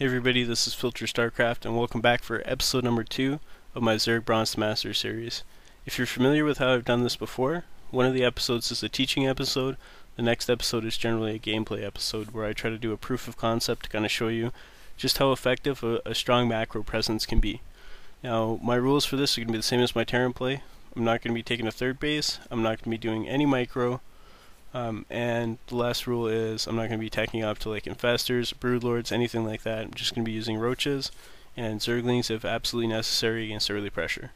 Hey everybody, this is Filter Starcraft, and welcome back for episode number 2 of my Zerg Bronze to Master series. If you're familiar with how I've done this before, one of the episodes is a teaching episode, the next episode is generally a gameplay episode where I try to do a proof of concept to kind of show you just how effective a strong macro presence can be. Now, my rules for this are going to be the same as my Terran play. I'm not going to be taking a third base, I'm not going to be doing any micro, and the last rule is I'm not going to be attacking up to like infestors, broodlords, anything like that. I'm just going to be using roaches and zerglings if absolutely necessary against early pressure.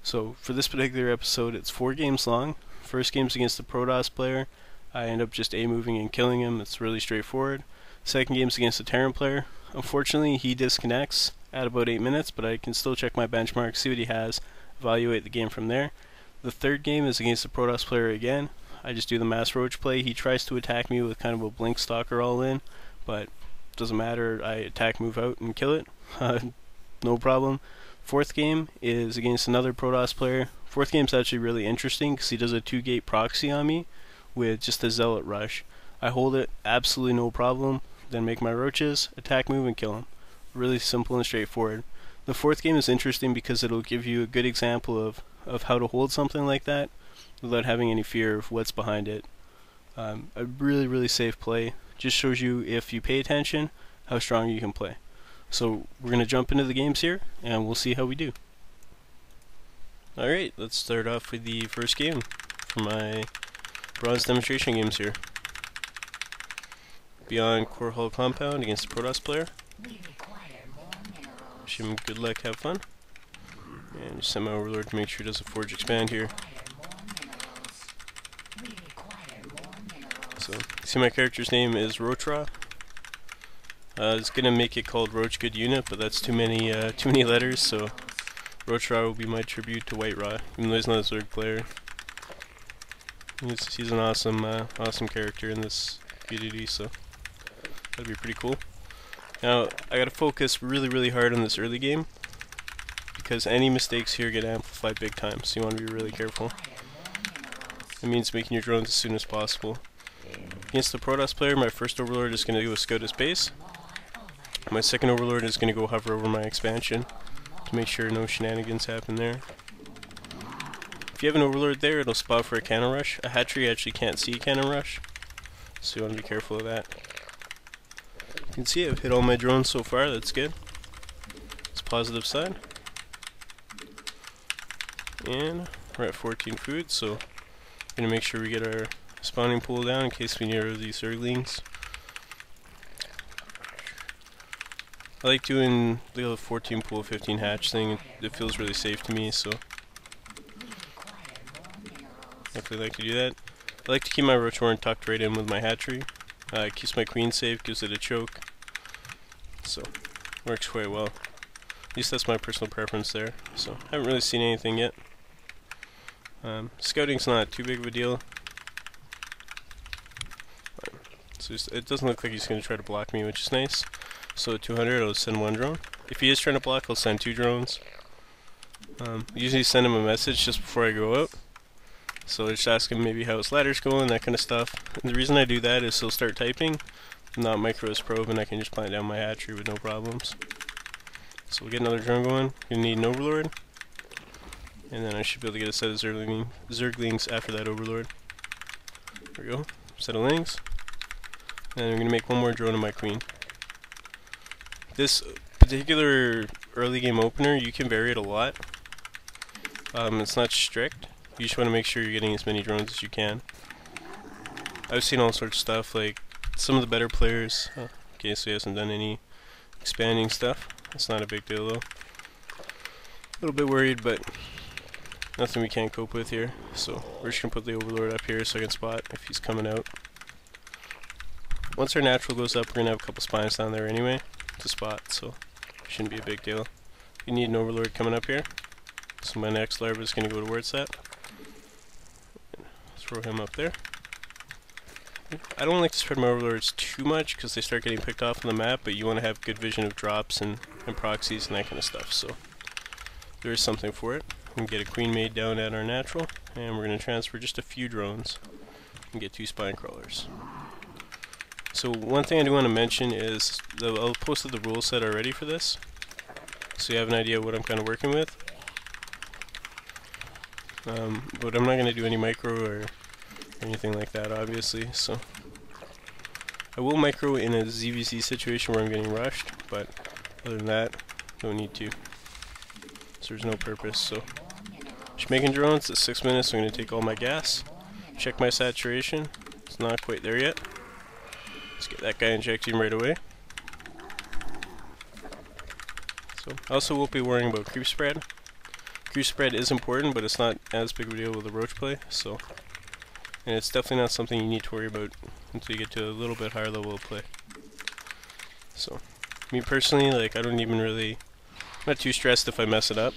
So for this particular episode, it's 4 games long. First game's against the Protoss player. I end up just A-moving and killing him. It's really straightforward. Second game's against the Terran player. Unfortunately, he disconnects at about 8 minutes, but I can still check my benchmark, see what he has, evaluate the game from there. The third game is against the Protoss player again. I just do the mass roach play. He tries to attack me with kind of a blink stalker all in, but doesn't matter. I attack, move out, and kill it. No problem. Fourth game is against another Protoss player. Fourth game's actually really interesting because he does a 2-gate proxy on me with just a zealot rush. I hold it, absolutely no problem. Then make my roaches, attack, move, and kill him. Really simple and straightforward. The fourth game is interesting because it'll give you a good example of how to hold something like that without having any fear of what's behind it. A really safe play. Just shows you, if you pay attention, how strong you can play. So we're going to jump into the games here, and we'll see how we do. Alright, let's start off with the first game for my bronze demonstration games here. Beyond Core Hull Compound against the Protoss player. Wish him good luck, have fun. And just send my Overlord to make sure he does a Forge Expand here. So, see, my character's name is Roach Warren. It's gonna make it called Roach Good Unit, but that's too many letters. So, Roach Warren will be my tribute to White Raw, even though he's not a Zerg player. He's an awesome character in this PDD, so that'd be pretty cool. Now, I gotta focus really hard on this early game because any mistakes here get amplified big time. So you want to be really careful. It means making your drones as soon as possible. Against the Protoss player, my first Overlord is going to go scout his base. My second Overlord is going to go hover over my expansion to make sure no shenanigans happen there. If you have an Overlord there, it'll spot for a cannon rush. A hatchery actually can't see a cannon rush, so you want to be careful of that. You can see I've hit all my drones so far, that's good. It's a positive sign. And we're at 14 food, so we're going to make sure we get our spawning pool down in case we near these Zerglings. I like doing the 14 pool 15 hatch thing. It feels really safe to me, so definitely like to do that. I like to keep my Roach Warren tucked right in with my hatchery. It keeps my queen safe, gives it a choke, so works quite well. At least that's my personal preference there. So haven't really seen anything yet. Scouting's not too big of a deal. So it doesn't look like he's going to try to block me, which is nice. So at 200, I'll send 1 drone. If he is trying to block, I'll send 2 drones. Usually send him a message just before I go out. So I just ask him maybe how his ladder's going, that kind of stuff. And the reason I do that is he'll start typing, not micro his probe, and I can just plant down my hatchery with no problems. So we'll get another drone going. You'll need an Overlord. And then I should be able to get a set of Zerglings after that Overlord. There we go. Set of Lings. And we're going to make 1 more drone of my queen. This particular early game opener, you can vary it a lot. It's not strict. You just want to make sure you're getting as many drones as you can. I've seen all sorts of stuff, like some of the better players. Okay, so he hasn't done any expanding stuff. That's not a big deal though. A little bit worried, but nothing we can't cope with here. So we're just going to put the Overlord up here so I can spot if he's coming out. Once our natural goes up, we're going to have a couple spines down there anyway to spot, so shouldn't be a big deal. You need an Overlord coming up here. So my next larva is going to go to where it's at. Throw him up there. I don't like to spread my Overlords too much because they start getting picked off on the map, but you want to have good vision of drops and proxies and that kind of stuff, so there is something for it. We can get a queen made down at our natural, and we're going to transfer just a few drones and get 2 spine crawlers. So one thing I do want to mention is I'll posted the rule set already for this, so you have an idea what I'm kind of working with. But I'm not going to do any micro or anything like that, obviously. So I will micro in a ZVC situation where I'm getting rushed, but other than that, don't need to. So there's no purpose. So just making drones at 6 minutes. I'm going to take all my gas, check my saturation. It's not quite there yet. Let's get that guy injecting right away. So I also won't be worrying about creep spread. Creep spread is important, but it's not as big of a deal with the roach play. So, and it's definitely not something you need to worry about until you get to a little bit higher level of play. So me personally, like, I don't even really, I'm not too stressed if I mess it up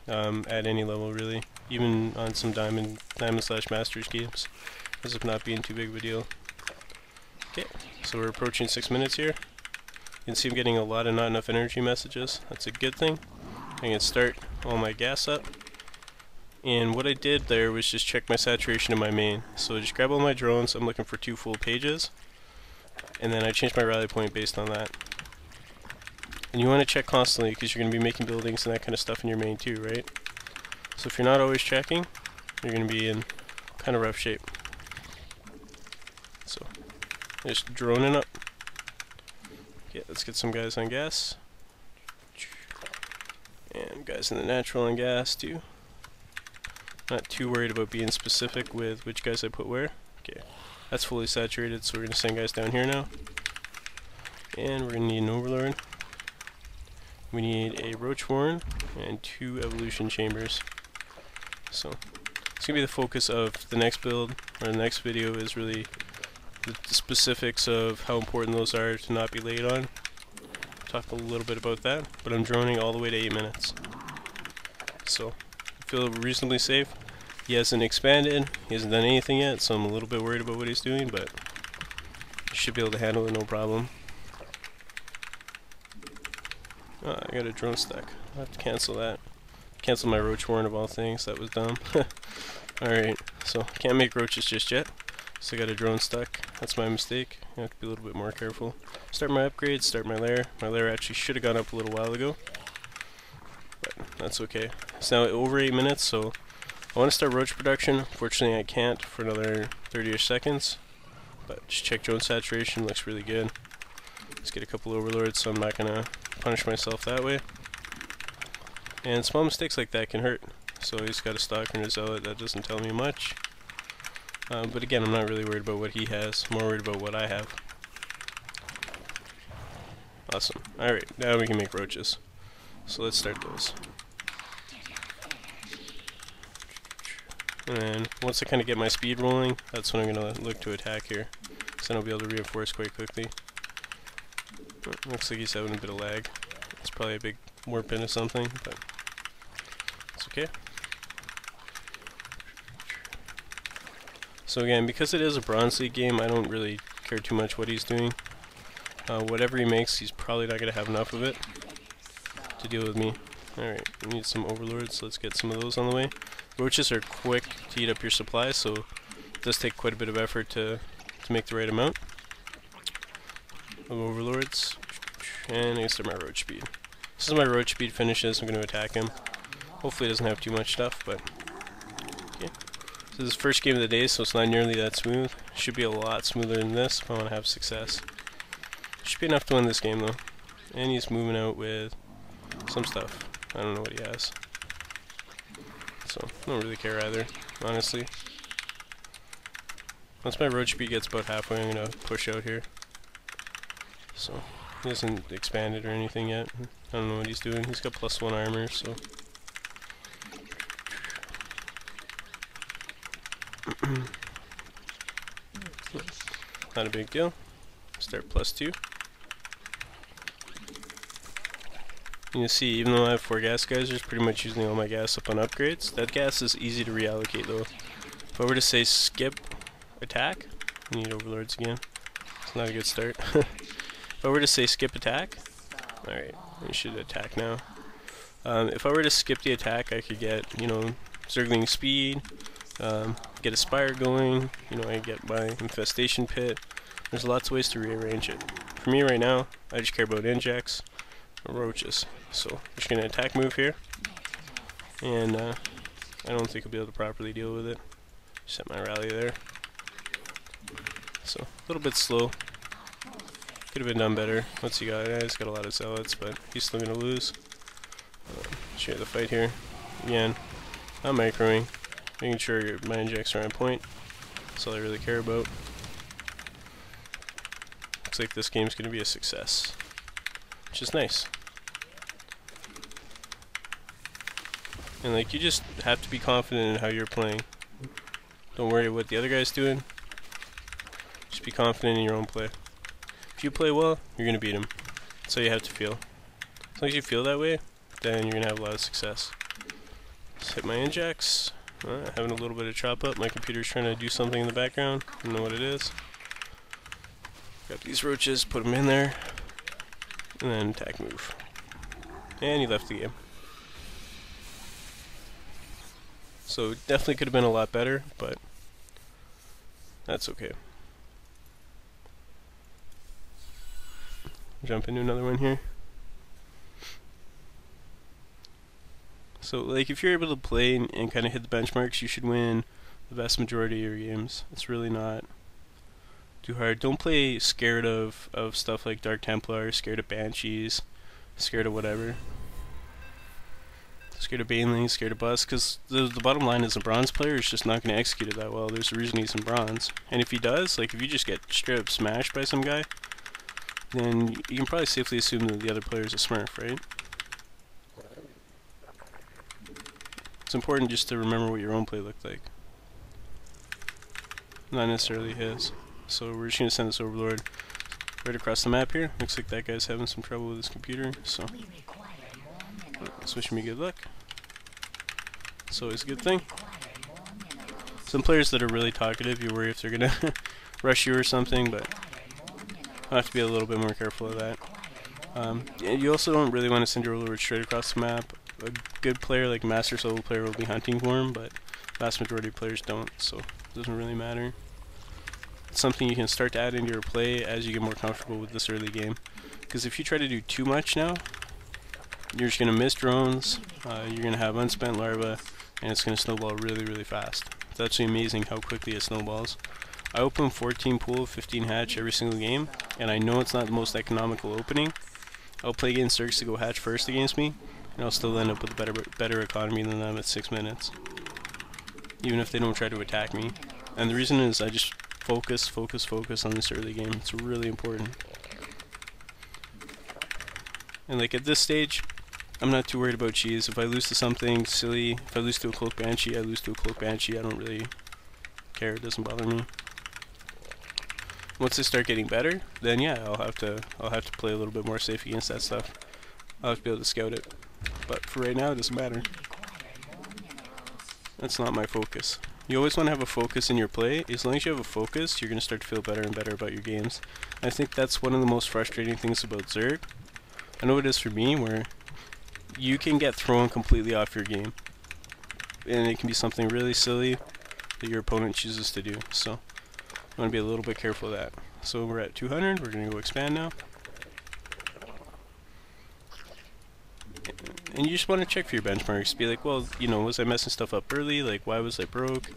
at any level really, even on some diamond / masters games, as if not being too big of a deal. Okay, so we're approaching 6 minutes here. You can see I'm getting a lot of not enough energy messages. That's a good thing. I can start all my gas up. And what I did there was just check my saturation in my main. So just grab all my drones. I'm looking for 2 full pages. And then I changed my rally point based on that. And you want to check constantly because you're going to be making buildings and that kind of stuff in your main too, right? So if you're not always checking, you're going to be in kind of rough shape. So just droning up. Okay, let's get some guys on gas. And guys in the natural on gas too. Not too worried about being specific with which guys I put where. Okay, that's fully saturated, so we're going to send guys down here now. And we're going to need an overlord. We need a Roach Warren and 2 evolution chambers. So it's going to be the focus of the next build, or the next video, is really the specifics of how important those are to not be late on. Talk a little bit about that, but I'm droning all the way to 8 minutes. So I feel reasonably safe. He hasn't expanded, he hasn't done anything yet, so I'm a little bit worried about what he's doing, but he should be able to handle it no problem. I got a drone stack. I'll have to cancel that. Cancel my Roach Warren of all things, that was dumb. Alright, so can't make roaches just yet. So I got a drone stuck. That's my mistake. I have to be a little bit more careful. Start my upgrades, start my lair. My lair actually should have gone up a little while ago, but that's okay. It's now over 8 minutes, so I want to start roach production. Fortunately I can't for another 30-ish seconds, but just check drone saturation, looks really good. Let's get a couple overlords so I'm not going to punish myself that way. And small mistakes like that can hurt, so he's got a stalker and a zealot. That doesn't tell me much. But again, I'm not really worried about what he has, I'm more worried about what I have. Awesome. Alright, now we can make roaches. So let's start those. And then, once I kind of get my speed rolling, that's when I'm going to look to attack here. Because then I'll be able to reinforce quite quickly. Looks like he's having a bit of lag. It's probably a big warp into something, but it's okay. So again, because it is a Bronze League game, I don't really care too much what he's doing. Whatever he makes, he's probably not going to have enough of it to deal with me. Alright, we need some overlords, let's get some of those on the way. Roaches are quick to eat up your supplies, so it does take quite a bit of effort to make the right amount of overlords. And I start my roach speed. This is my roach speed finishes, I'm going to attack him. Hopefully it doesn't have too much stuff, but okay. So this is the first game of the day, so it's not nearly that smooth. Should be a lot smoother than this if I want to have success. Should be enough to win this game though. And he's moving out with some stuff. I don't know what he has. So, I don't really care either, honestly. Once my roach speed gets about halfway, I'm going to push out here. So, he hasn't expanded or anything yet. I don't know what he's doing. He's got +1 armor, so... Not a big deal. Start +2. You can see, even though I have 4 gas geysers, pretty much using all my gas up on upgrades. That gas is easy to reallocate though. If I were to say skip attack, I need overlords again. It's not a good start. If I were to say skip attack, alright, we should attack now. If I were to skip the attack, I could get, you know, Zergling speed, get a spire going, you know, I get my infestation pit, There's lots of ways to rearrange it. For me right now, I just care about injects or roaches. So I'm just going to attack move here. And I don't think I'll be able to properly deal with it. Set my rally there. So a little bit slow. Could have been done better. What's he got? Yeah, he's got a lot of zealots, but he's still going to lose. Share the fight here. Again, not microing. Making sure my injects are on point. That's all I really care about. Looks like this game's going to be a success, which is nice. And like, you just have to be confident in how you're playing. Don't worry what the other guy's doing. Just be confident in your own play. If you play well, you're going to beat him. That's how you have to feel. As long as you feel that way, then you're going to have a lot of success. Just hit my injects. Having a little bit of chop up. My computer's trying to do something in the background. I don't know what it is. Got these roaches, put them in there, and then attack move. And he left the game. So it definitely could have been a lot better, but that's okay. Jump into another one here. So like, if you're able to play and kind of hit the benchmarks, you should win the vast majority of your games. It's really not too hard. Don't play scared of stuff like Dark Templar, scared of Banshees, scared of whatever. Scared of Banelings, scared of Bust, because the bottom line is a bronze player is just not going to execute it that well. There's a reason he's in bronze. And if he does, like if you just get straight up smashed by some guy, then you can probably safely assume that the other player is a smurf, right? It's important just to remember what your own play looked like, not necessarily his. So we're just going to send this Overlord right across the map here. Looks like that guy's having some trouble with his computer, so let's wish me good luck. It's always a good thing. Some players that are really talkative, you worry if they're going to rush you or something, but I'll have to be a little bit more careful of that. You also don't really want to send your Overlord straight across the map. A good player, like Master Solo player, will be hunting for him, but vast majority of players don't, so it doesn't really matter. It's something you can start to add into your play as you get more comfortable with this early game. Because if you try to do too much now, you're just going to miss drones, you're going to have unspent larvae, and it's going to snowball really, really fast. It's actually amazing how quickly it snowballs. I open 14 pool, 15 hatch every single game, and I know it's not the most economical opening. I'll play against Zergs to go hatch first against me, and I'll still end up with a better economy than them at 6 minutes, even if they don't try to attack me. And the reason is I just focus on this early game. It's really important. And like, at this stage, I'm not too worried about cheese. If I lose to something silly, if I lose to a Cloak Banshee, I lose to a Cloak Banshee. I don't really care. It doesn't bother me. Once I start getting better, then yeah, I'll have to play a little bit more safe against that stuff. I'll have to be able to scout it. But for right now, it doesn't matter. That's not my focus. You always want to have a focus in your play. As long as you have a focus, you're going to start to feel better and better about your games. I think that's one of the most frustrating things about Zerg. I know it is for me, where you can get thrown completely off your game. And it can be something really silly that your opponent chooses to do. So I want to be a little bit careful of that. So we're at 200. We're going to go expand now. And you just want to check for your benchmarks. Be like, well, you know, was I messing stuff up early? Like, why was I broke?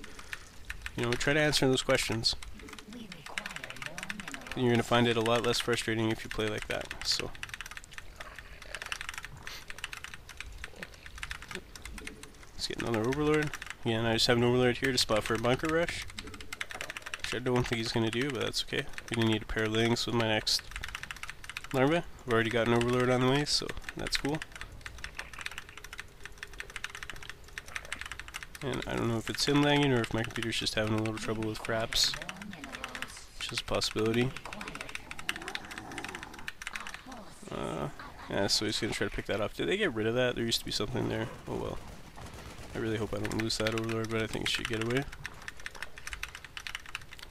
You know, try to answer those questions. And you're going to find it a lot less frustrating if you play like that. So let's get another Overlord. Again, I just have an Overlord here to spot for a bunker rush, which I don't think he's going to do, but that's okay. I'm going to need a Pair of Lings with my next larva. I've already got an Overlord on the way, so that's cool. And I don't know if it's him lagging or if my computer's just having a little trouble with fraps, which is a possibility. Yeah, so he's going to try to pick that off. Did they get rid of that? There used to be something there. Oh well. I really hope I don't lose that Overlord, but I think it should get away.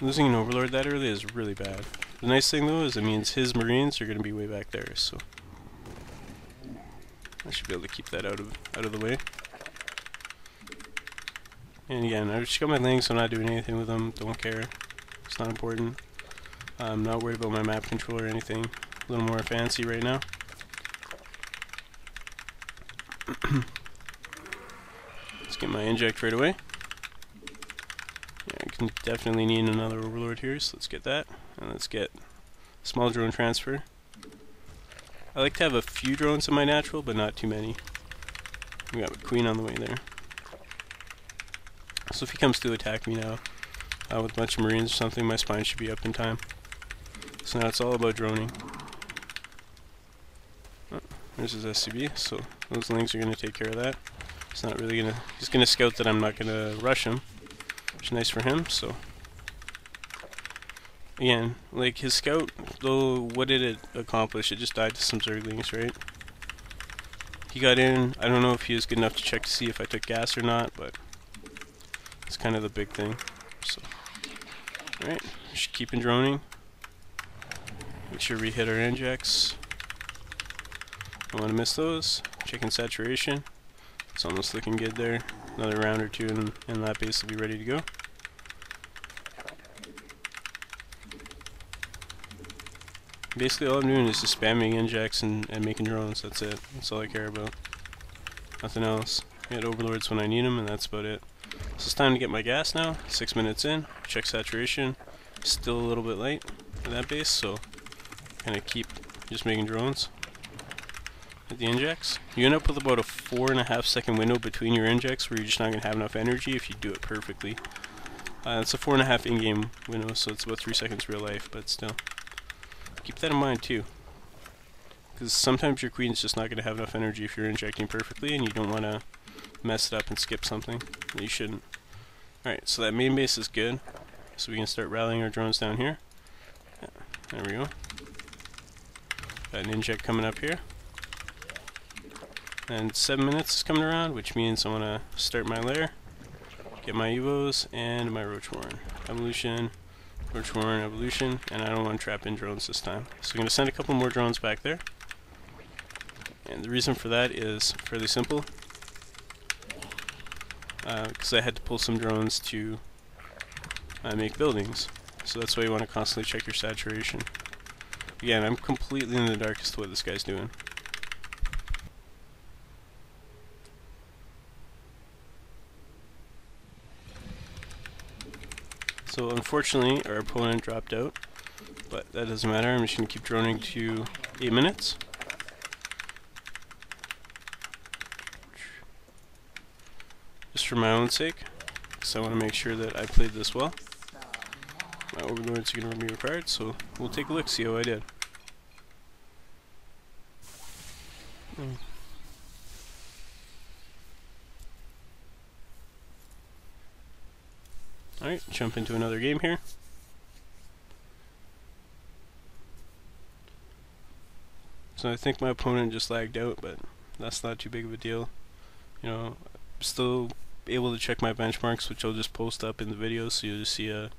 Losing an Overlord that early is really bad. The nice thing though is it means his Marines are going to be way back there, so I should be able to keep that out of the way. And again, I just got my Lings, so I'm not doing anything with them. Don't care. It's not important. I'm not worried about my map control or anything. A little more fancy right now. Let's get my inject right away. Yeah, I can definitely need another overlord here, so let's get that. And let's get small drone transfer. I like to have a few drones in my natural, but not too many. We got a queen on the way there. So if he comes to attack me now with a bunch of marines or something, my spine should be up in time. So now it's all about droning. Oh, there's his SCB, so those lings are going to take care of that. It's not really going to... He's going to scout that I'm not going to rush him, which is nice for him, so... Again, like his scout, though, what did it accomplish? It just died to some Zerglings, right? He got in. I don't know if he was good enough to check to see if I took gas or not, but it's kind of the big thing. So, alright, just keep droning. Make sure we hit our injects. Don't want to miss those. Checking saturation. It's almost looking good there. Another round or two and that base will be ready to go. Basically all I'm doing is just spamming injects and making drones. That's it. That's all I care about. Nothing else. Hit overlords when I need them, and that's about it. So it's time to get my gas now. 6 minutes in. Check saturation. Still a little bit light for that base, so kind of keep just making drones. Hit the injects. You end up with about a 4.5 second window between your injects where you're just not going to have enough energy if you do it perfectly. It's a 4.5 in-game window, so it's about 3 seconds real life, but still. Keep that in mind too, because sometimes your queen's just not going to have enough energy if you're injecting perfectly, and you don't want to mess it up and skip something. You shouldn't. Alright, so that main base is good, so we can start rallying our drones down here. Yeah, there we go. Got an inject coming up here. And 7 minutes is coming around, which means I want to start my lair, get my evos, and my Roach Warren. Evolution. Roach Warren, evolution, and I don't want to trap in drones this time. So I'm going to send a couple more drones back there. And the reason for that is fairly simple. Because I had to pull some drones to make buildings. So that's why you want to constantly check your saturation. Again, I'm completely in the dark as to what this guy's doing. So unfortunately, our opponent dropped out, but that doesn't matter. I'm just going to keep droning to 8 minutes. Just for my own sake, because I want to make sure that I played this well. My overlords are going to be required, so we'll take a look, see how I did. Alright, jump into another game here. So I think my opponent just lagged out, but that's not too big of a deal. You know, I'm still able to check my benchmarks, which I'll just post up in the video, so you'll just see a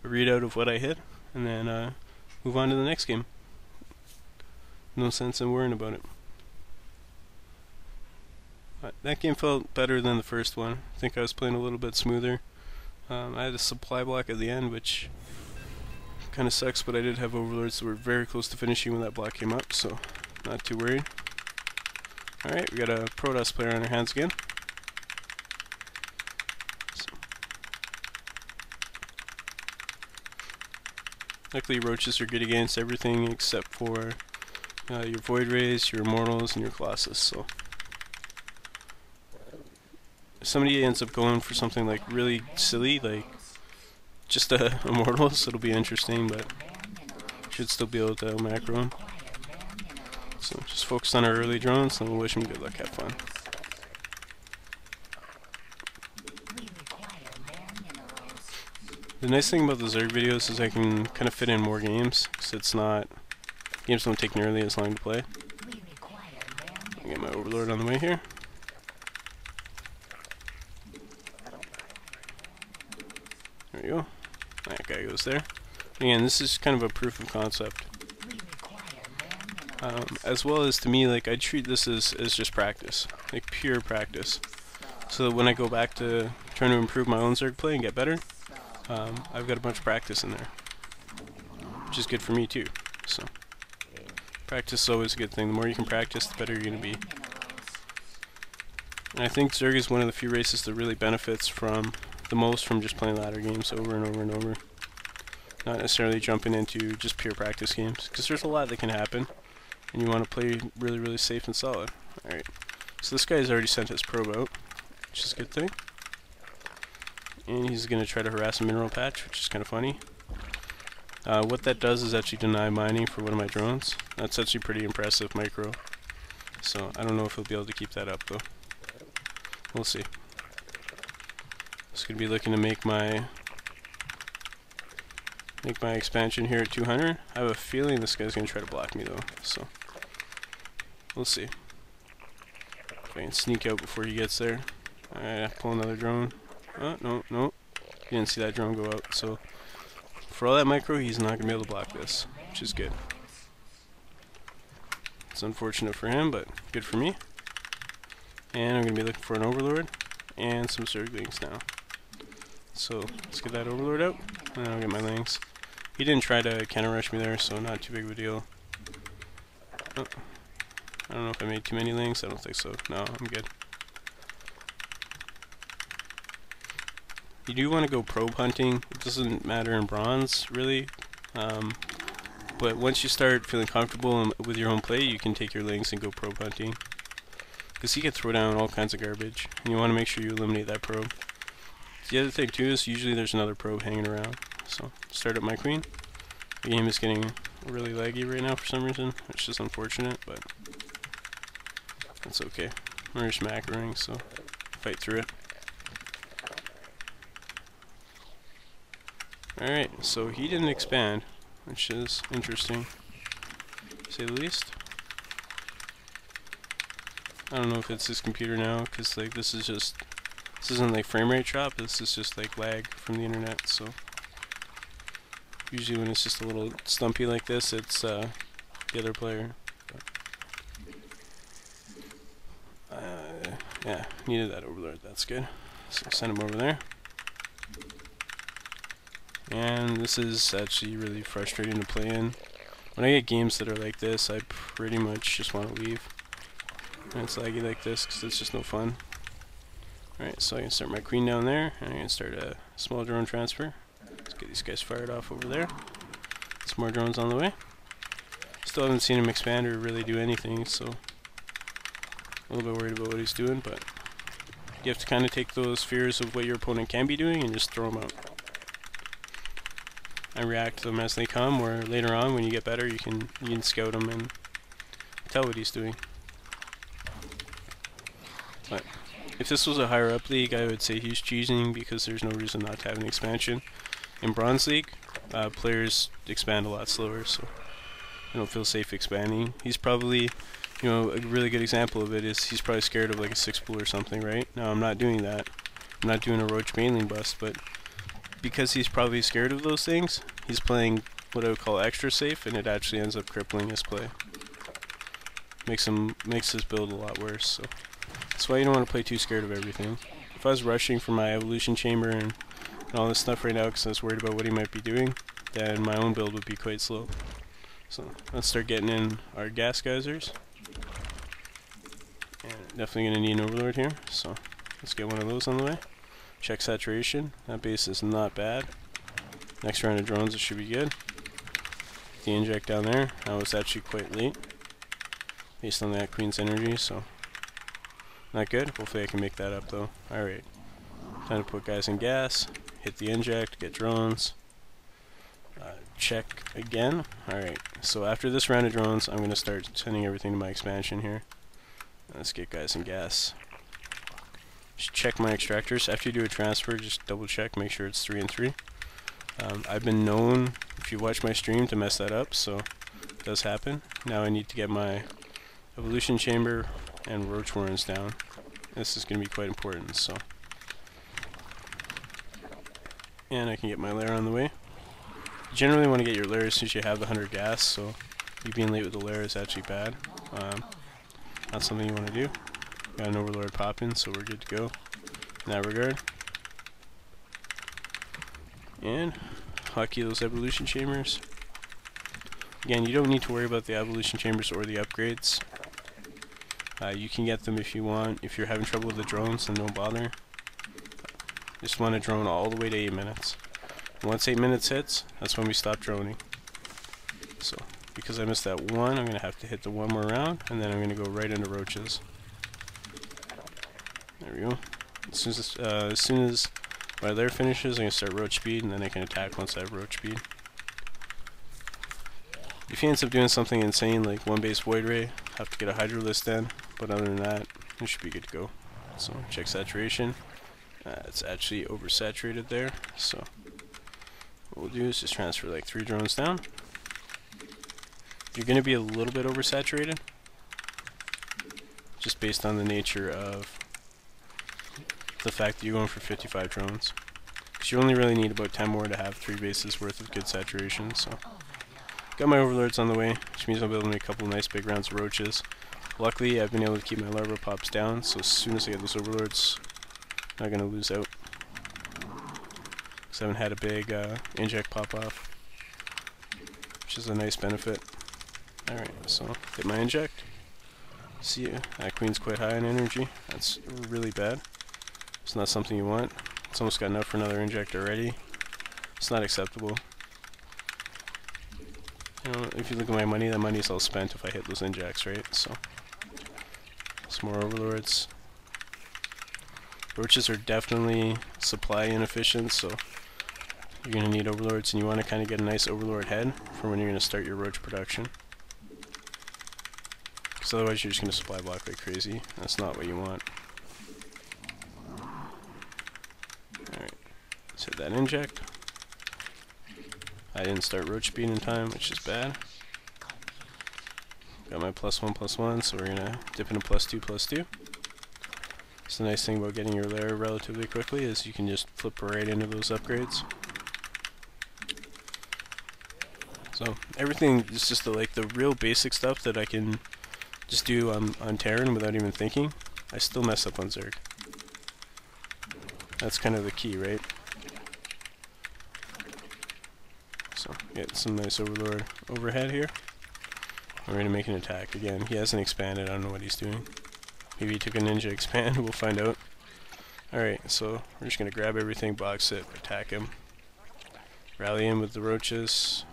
readout of what I hit, and then move on to the next game. No sense in worrying about it. That game felt better than the first one. I think I was playing a little bit smoother. I had a supply block at the end, which kind of sucks, but I did have overlords that were very close to finishing when that block came up, so not too worried. Alright, we got a Protoss player on our hands again. Luckily, roaches are good against everything except for your Void Rays, your Immortals, and your Colossus, so if somebody ends up going for something like really silly, like just a Immortals, it'll be interesting, but should still be able to macro him. So just focus on our early drones, and we'll wish him good luck, have fun. The nice thing about the Zerg videos is I can kind of fit in more games, because it's not, games don't take nearly as long to play. I get my Overlord on the way here. There we go. That guy goes there. Again, this is kind of a proof of concept. As well as, to me, like, I treat this as just practice, like pure practice. So that when I go back to trying to improve my own Zerg play and get better, I've got a bunch of practice in there. which is good for me too. So practice is always a good thing. The more you can practice, the better you're going to be. And I think Zerg is one of the few races that really benefits from the most from just playing ladder games over and over and over. Not necessarily jumping into just pure practice games, because there's a lot that can happen, and you want to play really, really safe and solid. Alright, so this guy's already sent his probe out, which is a good thing. And he's going to try to harass a mineral patch, which is kind of funny. What that does is actually deny mining for one of my drones. That's actually pretty impressive micro. So I don't know if he'll be able to keep that up though. We'll see. Just going to be looking to make my expansion here at 200. I have a feeling this guy's going to try to block me though, so we'll see. If I can sneak out before he gets there. Alright, pull another drone. Oh, no, no. You didn't see that drone go out, so for all that micro, he's not going to be able to block this, which is good. It's unfortunate for him, but good for me. And I'm going to be looking for an overlord and some Zerg Lings now. So let's get that overlord out, and I'll get my Lings. He didn't try to counter rush me there, so not too big of a deal. Oh, I don't know if I made too many Lings. I don't think so. No, I'm good. You do want to go probe hunting. It doesn't matter in bronze, really. But once you start feeling comfortable with your own play, you can take your Lings and go probe hunting. Because he can throw down all kinds of garbage, and you want to make sure you eliminate that probe. The other thing too is usually there's another probe hanging around. So start up my queen. The game is getting really laggy right now for some reason, which is unfortunate, but that's okay. We're just macroing, so fight through it. Alright, so he didn't expand, which is interesting, to say the least. I don't know if it's his computer now, because like this isn't like frame rate drop, this is just like lag from the internet, so usually when it's just a little stumpy like this, it's the other player. Yeah, needed that overlord, that's good. So send him over there. And this is actually really frustrating to play in. When I get games that are like this, I pretty much just want to leave. And it's laggy like this because it's just no fun. Alright, so I can start my queen down there, and I can start a small drone transfer. Let's get these guys fired off over there. Some more drones on the way. Still haven't seen him expand or really do anything, so a little bit worried about what he's doing, but you have to kind of take those fears of what your opponent can be doing and just throw them out. And react to them as they come, or later on when you get better you can scout them and tell what he's doing. But if this was a higher up league, I would say he's cheesing because there's no reason not to have an expansion. In Bronze League, players expand a lot slower, so I don't feel safe expanding. He's probably, you know, a really good example of it is he's probably scared of like a 6-pool or something, right? Now I'm not doing that. I'm not doing a Roach Warren bust, but because he's probably scared of those things, he's playing what I would call extra safe, and it actually ends up crippling his play. Makes his build a lot worse. So that's why you don't want to play too scared of everything. If I was rushing for my evolution chamber and all this stuff right now because I was worried about what he might be doing, then my own build would be quite slow. So let's start getting in our gas geysers. And definitely going to need an overlord here, so let's get one of those on the way. Check saturation. That base is not bad. Next round of drones, it should be good. The inject down there, that was actually quite late based on that queen's energy, so not good. Hopefully I can make that up though. Alright, time to put guys in gas, hit the inject, get drones, check again. Alright, so after this round of drones I'm going to start sending everything to my expansion here. Let's get guys in gas. Just check my extractors. After you do a transfer, just double check, make sure it's 3 and 3. I've been known, if you watch my stream, to mess that up, so it does happen. Now I need to get my evolution chamber and Roach Warrens down. This is going to be quite important, so. And I can get my lair on the way. You generally want to get your lair since you have the 100 gas, so you being late with the lair is actually bad. Not something you want to do. Got an overlord popping, so we're good to go in that regard. And hotkey those evolution chambers. Again, you don't need to worry about the evolution chambers or the upgrades. You can get them if you want. If you're having trouble with the drones, then don't bother. Just want to drone all the way to 8 minutes. Once 8 minutes hits, that's when we stop droning. So, because I missed that one, I'm going to have to hit the one more round, and then I'm going to go right into roaches. There we go. As soon as my lair finishes, I'm going to start roach speed, and then I can attack once I have roach speed. If he ends up doing something insane, like one base void ray, have to get a hydrolist in, but other than that, it should be good to go. So, check saturation. It's actually oversaturated there, so what we'll do is just transfer like 3 drones down. You're going to be a little bit oversaturated, just based on the nature of the fact that you're going for 55 drones. Because you only really need about 10 more to have 3 bases worth of good saturation, so. Got my overlords on the way, which means I'll be able to make a couple of nice big rounds of roaches. Luckily, I've been able to keep my larva pops down, so as soon as I get those overlords, I'm not going to lose out. Because I haven't had a big inject pop off, which is a nice benefit. Alright, so hit my inject. See, that queen's quite high in energy. That's really bad. It's not something you want. It's almost got enough for another inject already. It's not acceptable. You know, if you look at my money, that money's all spent if I hit those injects, right? So, some more overlords. Roaches are definitely supply inefficient, so you're going to need overlords, and you want to kind of get a nice overlord head for when you're going to start your roach production. Because otherwise you're just going to supply block like crazy. That's not what you want. Alright, let's hit that inject. I didn't start roach speed in time, which is bad. Got my +1/+1, so we're gonna dip into +2/+2. So the nice thing about getting your lair relatively quickly is you can just flip right into those upgrades. So everything is just the real basic stuff that I can just do on Terran without even thinking. I still mess up on Zerg. That's kind of the key, right? So, get some nice overlord overhead here. We're going to make an attack again. He hasn't expanded, I don't know what he's doing. Maybe he took a ninja expand, we'll find out. Alright, so we're just going to grab everything, box it, attack him. Rally in with the roaches.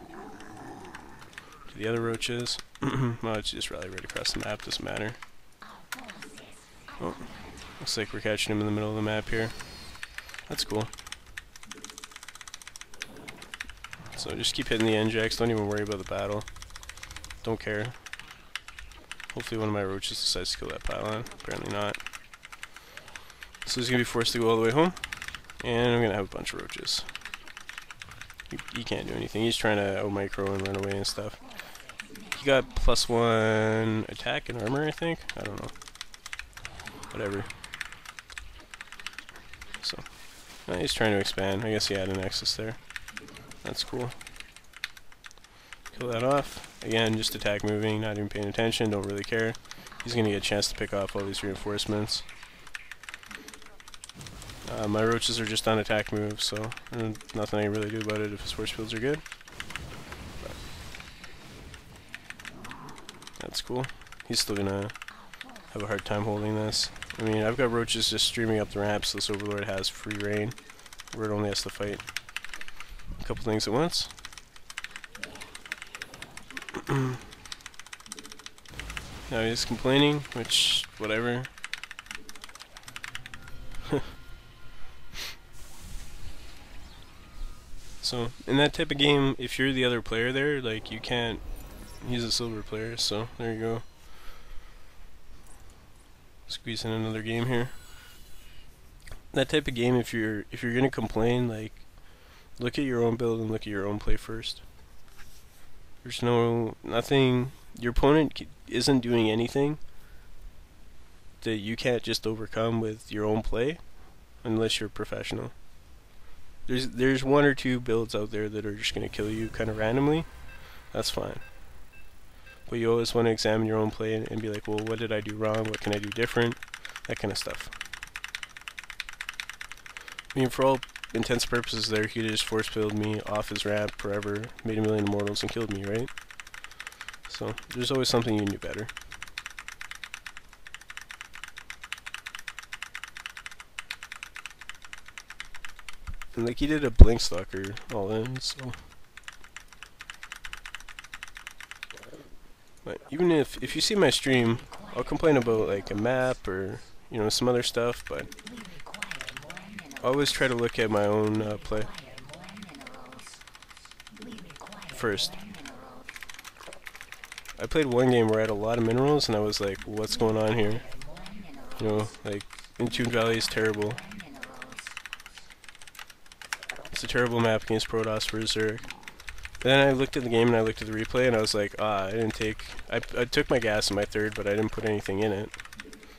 To the other roaches. Well, it's just rally right across the map, doesn't matter. Oh, looks like we're catching him in the middle of the map here. That's cool. So just keep hitting the injects, don't even worry about the battle. Don't care. Hopefully one of my roaches decides to kill that pylon. Apparently not. So he's going to be forced to go all the way home. And I'm going to have a bunch of roaches. He can't do anything. He's trying to out-micro and run away and stuff. He got +1 attack and armor, I think? I don't know. Whatever. So, he's trying to expand. I guess he had a nexus there. That's cool. Kill that off. Again, just attack moving, not even paying attention, don't really care. He's going to get a chance to pick off all these reinforcements. My roaches are just on attack move, so nothing I can really do about it if his force fields are good. But that's cool. He's still going to have a hard time holding this. I mean, I've got roaches just streaming up the ramp, so this overlord has free reign, where it only has to fight a couple things at once. Now he's complaining, which, whatever. So, in that type of game, if you're the other player there, like, you can't... He's a silver player, so there you go. Squeeze in another game here. That type of game, if you're gonna complain, like, look at your own build and look at your own play first. There's nothing, your opponent isn't doing anything that you can't just overcome with your own play, unless you're professional. There's 1 or 2 builds out there that are just going to kill you kind of randomly. That's fine. But you always want to examine your own play and be like, well, what did I do wrong? What can I do different? That kind of stuff. I mean, for all intents and purposes there, he could just force build me off his ramp forever, made a million immortals and killed me, right? So there's always something you can do better. And like he did a blink stalker all in, so. But even if you see my stream, I'll complain about like a map or some other stuff, but I always try to look at my own play first. I played one game where I had a lot of minerals and I was like, what's going on here? Like Entombed Valley is terrible. It's a terrible map against Protoss for Zerg. Then I looked at the game and I looked at the replay and I was like, I took my gas in my third, but I didn't put anything in it.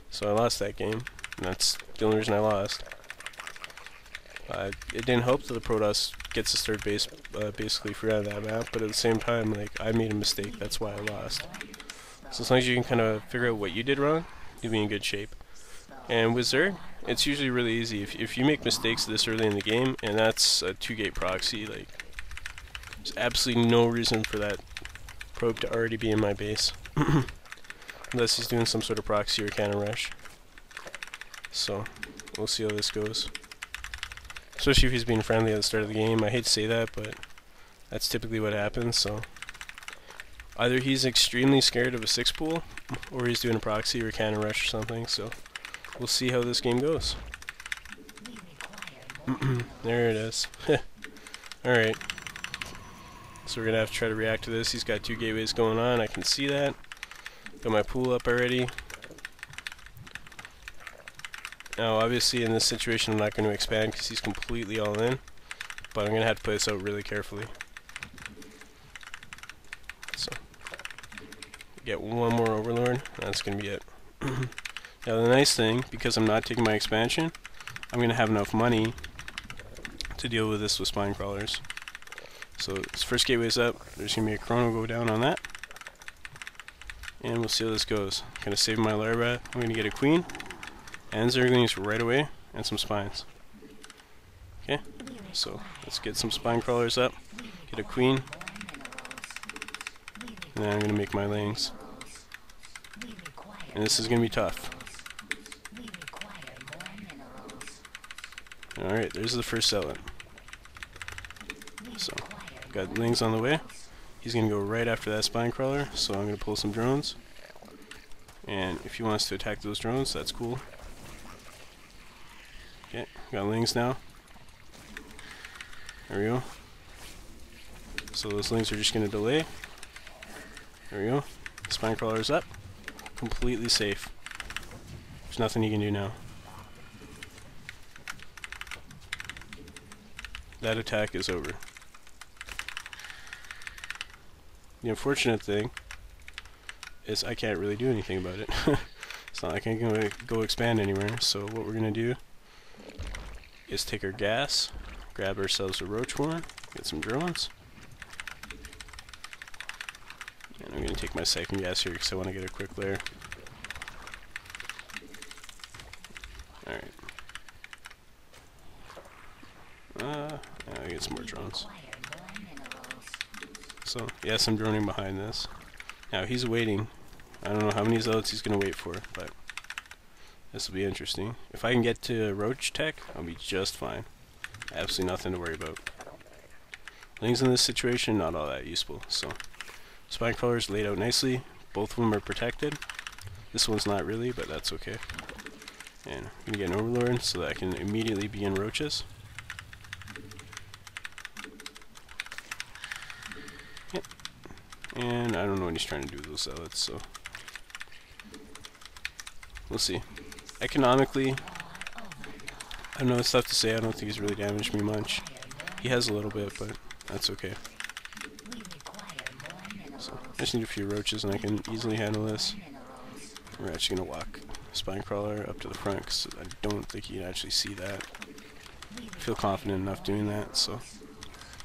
So I lost that game. And that's the only reason I lost. It didn't help that the Protoss gets his third base basically free out of that map, but at the same time, like, I made a mistake, that's why I lost. So as long as you can kind of figure out what you did wrong, you'll be in good shape. And with Zerg, it's usually really easy. If you make mistakes this early in the game, and that's a 2-gate proxy, like, there's absolutely no reason for that probe to already be in my base. Unless he's doing some sort of proxy or cannon rush. So, we'll see how this goes. Especially if he's being friendly at the start of the game. I hate to say that, but that's typically what happens, so. Either he's extremely scared of a 6-pool, or he's doing a proxy or a cannon rush or something, so. We'll see how this game goes. There it is. Alright. So we're gonna have to try to react to this. He's got 2 gateways going on, I can see that. Got my pool up already. Now obviously in this situation I'm not going to expand because he's completely all in. But I'm going to have to play this out really carefully. So, get one more Overlord, that's going to be it. Now the nice thing, because I'm not taking my expansion, I'm going to have enough money to deal with this with spine crawlers. So his first gateway's up, there's going to be a chrono go down on that. And we'll see how this goes. Kind of save my larva. I'm going to get a queen, and Zerglings right away, and some spines. Okay, so let's get some spine crawlers up, get a queen, and then I'm going to make my lings. And this is going to be tough. Alright, there's the first settlement. So, got lings on the way. He's going to go right after that spine crawler, so I'm going to pull some drones. And if he wants to attack those drones, that's cool. Okay, got lings now. There we go. So those lings are just going to delay. There we go. Spine crawler's up. Completely safe. There's nothing you can do now. That attack is over. The unfortunate thing is I can't really do anything about it. It's not like I can go expand anywhere, so what we're going to do is take our gas, grab ourselves a Roach Warren, get some drones, and I'm going to take my second gas here because I want to get a quick lair. Alright. I'll get some more drones. So, yes, I'm droning behind this. Now, he's waiting. I don't know how many zealots he's going to wait for, but this will be interesting. If I can get to Roach Tech, I'll be just fine. Absolutely nothing to worry about. Lings in this situation, not all that useful. So, spine crawlers laid out nicely. Both of them are protected. This one's not really, but that's okay. And I'm going to get an Overlord so that I can immediately begin roaches. Yep. And I don't know what he's trying to do with those zealots, so we'll see. Economically, I know it's tough to say. I don't think he's really damaged me much. He has a little bit, but that's okay. So I just need a few roaches and I can easily handle this. We're actually going to walk spine crawler up to the front because I don't think you can actually see that. I feel confident enough doing that, so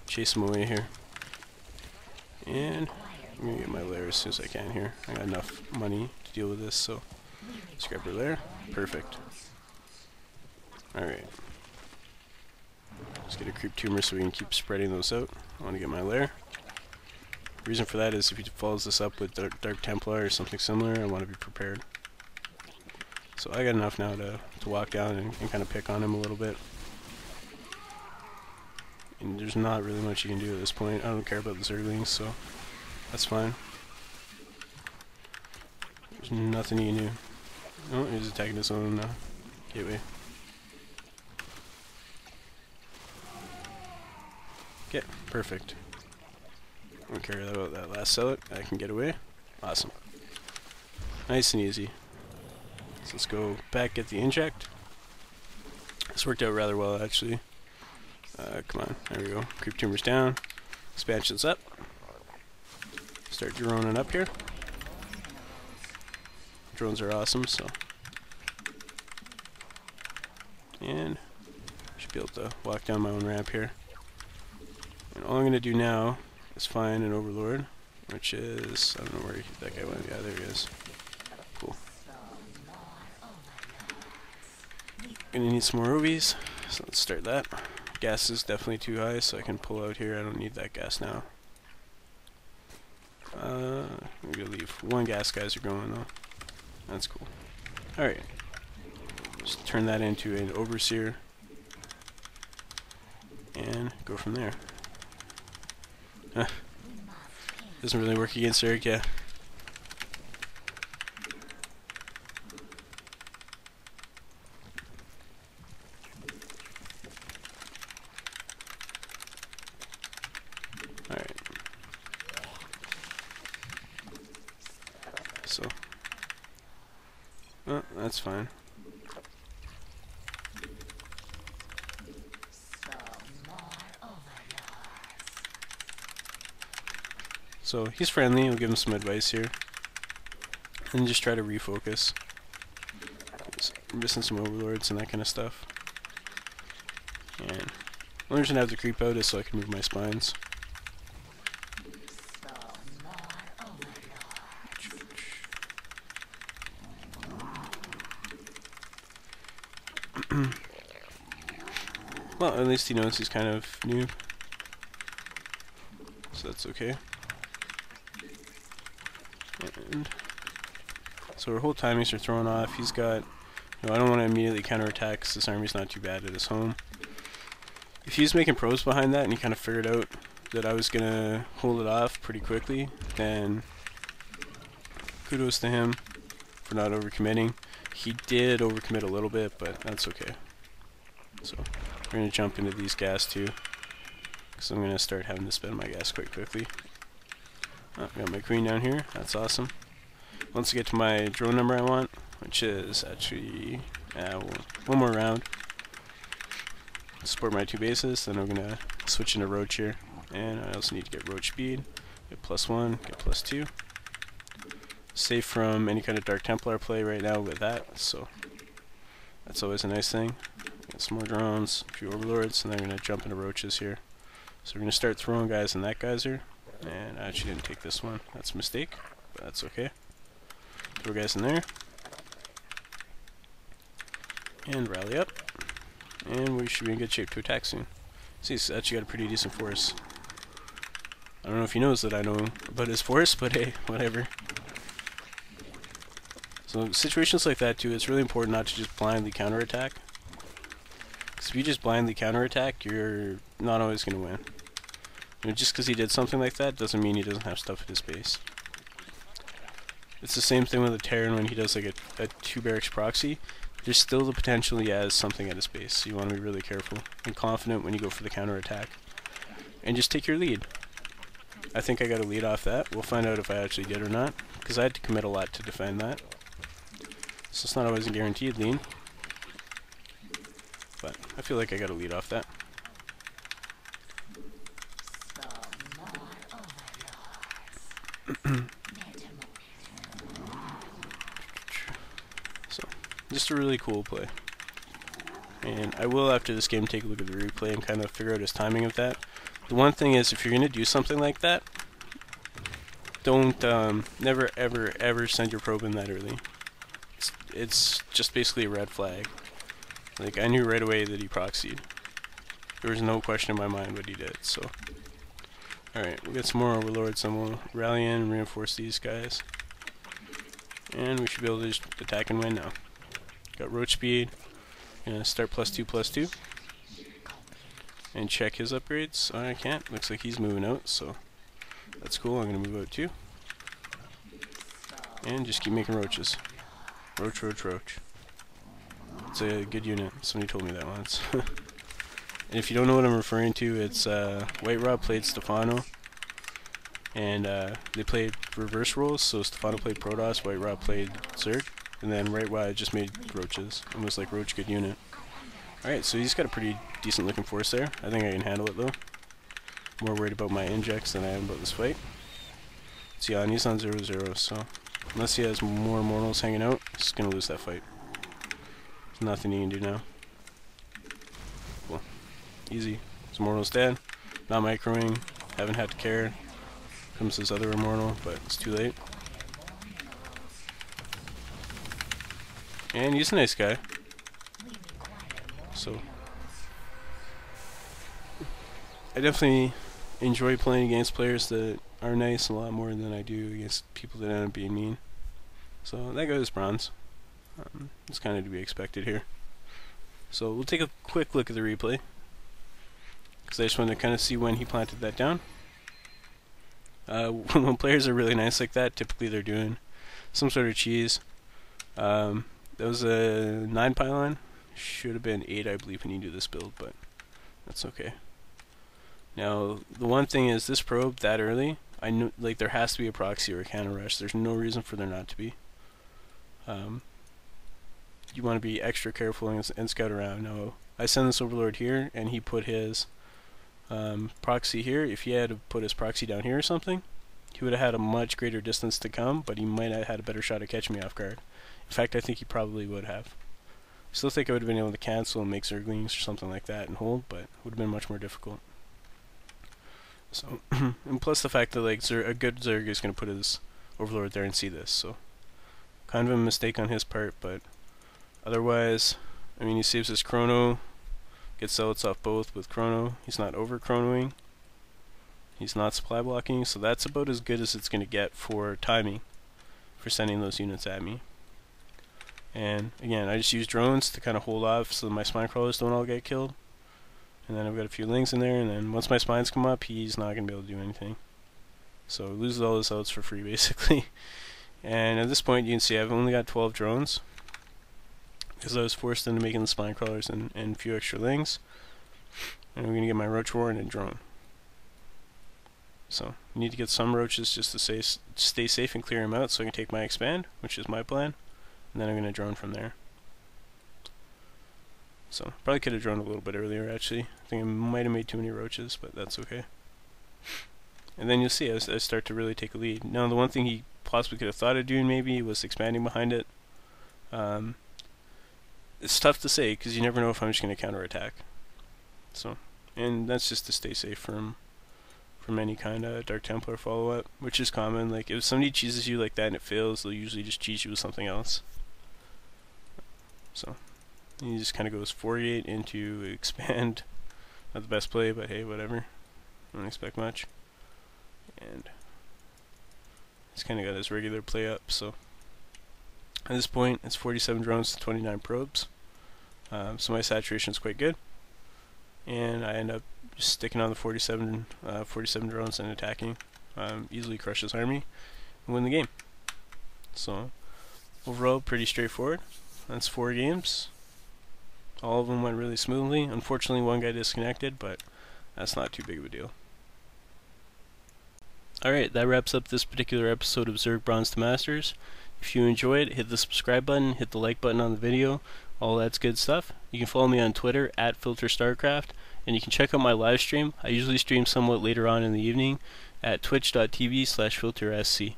chase him away here. And I'm going to get my lair as soon as I can here. I got enough money to deal with this, so let's grab our lair. Perfect. Alright. Let's get a creep tumor so we can keep spreading those out. I want to get my lair. reason for that is if he follows this up with Dark Templar or something similar, I want to be prepared. So I got enough now to walk down and kind of pick on him a little bit. And there's not really much you can do at this point. I don't care about the Zerglings, so that's fine. There's nothing you can do. Oh, he's attacking his own gateway. Okay, perfect. I don't care about that last zealot. I can get away. Awesome. Nice and easy. So let's go back, get the inject. This worked out rather well, actually. Come on, there we go. Creep tumors down. Expansions up. Start droning up here. Drones are awesome, so. And should be able to walk down my own ramp here. And all I'm going to do now is find an overlord, which is, I don't know where that guy went. Yeah, there he is. Cool. Gonna need some more rubies, so let's start that. Gas is definitely too high, so I can pull out here. I don't need that gas now. I'm gonna leave. One gas guys are going though. That's cool. Alright. Just turn that into an overseer. And go from there. Doesn't really work against Zerg, yeah. Alright. So. Oh, that's fine. So he's friendly, we'll give him some advice here. And just try to refocus. We're missing some overlords and that kind of stuff. And the only reason I have to creep out is so I can move my spines. Well, at least he knows he's kind of new. So that's okay. And so our whole timings are thrown off. He's got, I don't want to immediately counterattack because this army's not too bad at his home. If he's making probes behind that and he kind of figured out that I was going to hold it off pretty quickly, then kudos to him for not overcommitting. He did overcommit a little bit, but that's okay. So we're going to jump into these gas too, because I'm going to start having to spend my gas quite quickly. Oh, got my queen down here, that's awesome. Once I get to my drone number I want, which is actually one more round, support my two bases, then I'm going to switch into Roach here. And I also need to get Roach speed, get +1, get +2. Safe from any kind of Dark Templar play right now with that, so that's always a nice thing. Get some more drones, a few overlords, and then I'm going to jump into Roaches here. So we're going to start throwing guys in that geyser. And I actually didn't take this one. That's a mistake, but that's okay. Throw guys in there. And rally up. And we should be in good shape to attack soon. See, he's actually got a pretty decent force. I don't know if he knows that I know about his force, but hey, whatever. So situations like that too, it's really important not to just blindly counterattack. Because if you just blindly counterattack, you're not always going to win. Just because he did something like that doesn't mean he doesn't have stuff at his base. It's the same thing with a Terran when he does like a 2 barracks proxy. There's still the potential he has something at his base, so you want to be really careful and confident when you go for the counterattack. And just take your lead. I think I got a lead off that. We'll find out if I actually did or not, because I had to commit a lot to defend that. So it's not always a guaranteed lead. But I feel like I got a lead off that. So, just a really cool play. And I will, after this game, take a look at the replay and kind of figure out his timing of that. The one thing is, if you're going to do something like that, don't, never ever ever send your probe in that early. It's just basically a red flag. Like, I knew right away that he proxied. There was no question in my mind what he did, so Alright, we'll get some more overlords and we'll rally in and reinforce these guys. And we should be able to just attack and win now. Got roach speed. Gonna start +2/+2. And check his upgrades. Oh, I can't. Looks like he's moving out, so that's cool. I'm gonna move out too. And just keep making roaches. Roach, roach, roach. It's a good unit. Somebody told me that once. And if you don't know what I'm referring to, it's White Rod played Stefano. And they played reverse roles, so Stefano played Protoss, White Rod played Zerg. And then White Rod just made roaches. It was like roach good unit. Alright, so he's got a pretty decent looking force there. I think I can handle it though. More worried about my injects than I am about this fight. So yeah, and he's on 0-0, so unless he has more mortals hanging out, he's gonna lose that fight. There's nothing he can do now. Cool. Easy. His mortal's dead. Not microing. Haven't had to care. Comes his other immortal, but it's too late. And he's a nice guy. So I definitely enjoy playing against players that are nice a lot more than I do against people that end up being mean. So that goes bronze. It's kind of to be expected here. So we'll take a quick look at the replay, because I just wanted to kind of see when he planted that down. When players are really nice like that, typically they're doing some sort of cheese. That was a 9 pylon. Should have been 8, I believe, when you do this build, but that's okay. Now, the one thing is, this probe that early, I knew like there has to be a proxy or a counter rush. There's no reason for there not to be. You want to be extra careful and scout around. Now, I send this overlord here, and he put his proxy here. If he had to put his proxy down here or something, he would have had a much greater distance to come, but he might have had a better shot at catching me off guard. In fact, I think he probably would have. Still think I would have been able to cancel and make Zerglings or something like that and hold, but it would have been much more difficult. So, and plus the fact that like a good Zerg is going to put his overlord there and see this, so kind of a mistake on his part, but otherwise, I mean, he saves his chrono, gets zealots off both with chrono. He's not over chronoing. He's not supply blocking, so that's about as good as it's going to get for timing for sending those units at me. And again, I just use drones to kind of hold off so my spine crawlers don't all get killed. And then I've got a few lings in there, and then once my spines come up, he's not going to be able to do anything. So he loses all his outs for free, basically. And at this point, you can see I've only got 12 drones, because I was forced into making the spine crawlers and a few extra lings. And I'm going to get my Roach Warren and drone. So I need to get some roaches just to stay safe and clear them out so I can take my expand, which is my plan. And then I'm going to drone from there. So, probably could have droned a little bit earlier, actually. I think I might have made too many roaches, but that's okay. And then you'll see I start to really take a lead. Now, the one thing he possibly could have thought of doing maybe was expanding behind it. It's tough to say, because you never know if I'm just going to counterattack. So, and that's just to stay safe from any kind of Dark Templar follow-up, which is common. Like, if somebody cheeses you like that and it fails, they'll usually just cheese you with something else. So he just kind of goes 48 into expand. Not the best play, but hey, whatever. Don't expect much. And he's kind of got his regular play up. So at this point, it's 47 drones to 29 probes. So my saturation is quite good. And I end up just sticking on the 47 drones and attacking. Easily crush his army and win the game. So overall, pretty straightforward. That's 4 games. All of them went really smoothly. Unfortunately, one guy disconnected, but that's not too big of a deal. Alright, that wraps up this particular episode of Zerg Bronze to Masters. If you enjoyed, hit the subscribe button, hit the like button on the video, all that's good stuff. You can follow me on Twitter @FilterStarcraft, and you can check out my live stream. I usually stream somewhat later on in the evening at twitch.tv/filtersc.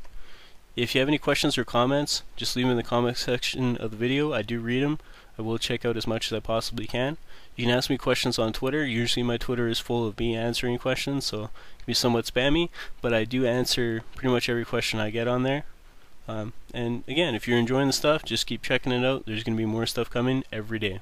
If you have any questions or comments, just leave them in the comment section of the video. I do read them. I will check out as much as I possibly can. You can ask me questions on Twitter. Usually my Twitter is full of me answering questions, so it can be somewhat spammy, but I do answer pretty much every question I get on there. And again, if you're enjoying the stuff, just keep checking it out. There's going to be more stuff coming every day.